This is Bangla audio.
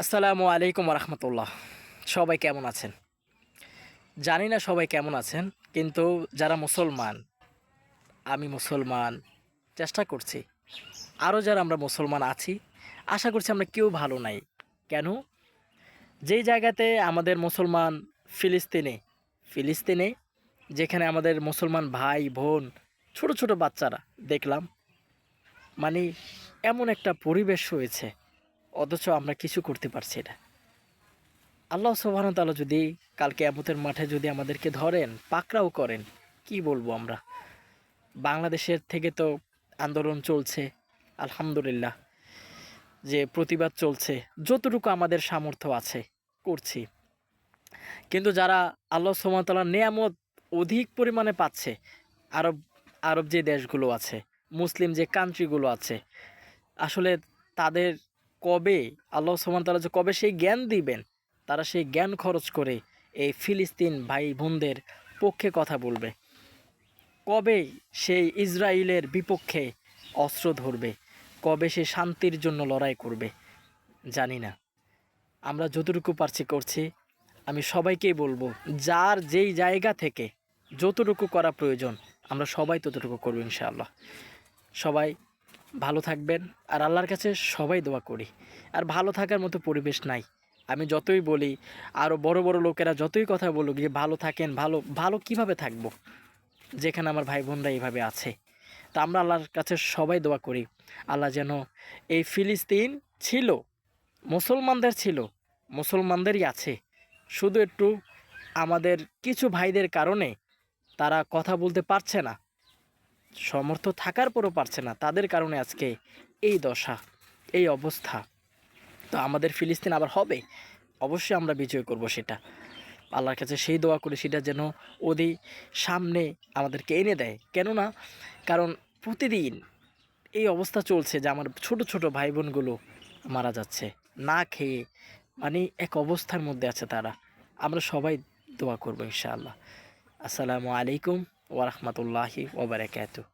আসসালামু আলাইকুম রহমতুল্লাহ। সবাই কেমন আছেন? জানি না সবাই কেমন আছেন, কিন্তু যারা মুসলমান, আমি মুসলমান, চেষ্টা করছি। আরও যারা আমরা মুসলমান আছি, আশা করছি আমরা কেউ ভালো নাই। কেন? যেই জায়গাতে আমাদের মুসলমান, ফিলিস্তিনে ফিলিস্তিনে যেখানে আমাদের মুসলমান ভাই বোন, ছোট ছোট বাচ্চারা দেখলাম, মানে এমন একটা পরিবেশ হয়েছে, অথচ আমরা কিছু করতে পারছি না। আল্লাহ সুবহানাহু ওয়া তাআলা যদি কাল কিয়ামতের মাঠে যদি আমাদেরকে ধরেন, পাকড়াও করেন, কি বলবো আমরা? বাংলাদেশের থেকে তো আন্দোলন চলছে, আলহামদুলিল্লাহ, যে প্রতিবাদ চলছে, যতটুকু আমাদের সামর্থ্য আছে করছি। কিন্তু যারা আল্লাহ সুবহানাহু ওয়া তাআলার নেয়ামত অধিক পরিমাণে পাচ্ছে, আরব আরব যে দেশগুলো আছে, মুসলিম যে কান্ট্রিগুলো আছে, আসলে তাদের কবে আল্লাহ সুবহানাহু ওয়া তাআলা যে কবে সেই জ্ঞান দিবেন, তারা সেই জ্ঞান খরচ করে এই ফিলিস্তিন ভাই বোনদের পক্ষে কথা বলবে? কবে সেই ইসরায়েলের বিপক্ষে অস্ত্র ধরবে? কবে সে শান্তির জন্য লড়াই করবে? জানি না। আমরা যতটুকু পারছি করছি। আমি সবাইকেই বলবো, যার যেই জায়গা থেকে যতটুকু করা প্রয়োজন, আমরা সবাই ততটুকু করব ইনশাআল্লাহ। সবাই ভালো থাকবেন, আর আল্লাহর কাছে সবাই দোয়া করি। আর ভালো থাকার মতো পরিবেশ নাই। আমি যতই বলি, আরও বড় বড় লোকেরা যতই কথা বলুক যে ভালো থাকেন, ভালো ভালো কিভাবে থাকবো যেখানে আমার ভাই বোনরা এইভাবে আছে? তা আমরা আল্লাহর কাছে সবাই দোয়া করি, আল্লাহ যেন এই ফিলিস্তিন ছিল, মুসলমানদের ছিল, মুসলমানদেরই আছে, শুধু একটু আমাদের কিছু ভাইদের কারণে তারা কথা বলতে পারছে না, সমর্থ থাকার পরও পারছে না, তাদের কারণে আজকে এই দশা, এই অবস্থা। তো আমাদের ফিলিস্তিন আবার হবে, অবশ্যই আমরা বিজয় করব সেটা। আল্লাহর কাছে সেই দোয়া করি, সেটা যেন ওদি সামনে আমাদেরকে এনে দেয়। কেননা কারণ প্রতিদিন এই অবস্থা চলছে যে আমার ছোট ছোট ভাই বোনগুলো মারা যাচ্ছে না খেয়ে, মানে এক অবস্থার মধ্যে আছে তারা। আমরা সবাই দোয়া করবো ইনশাআল্লাহ। আসসালামু আলাইকুম ওয়া রাহমাতুল্লাহি ওয়া বারাকাতুহু।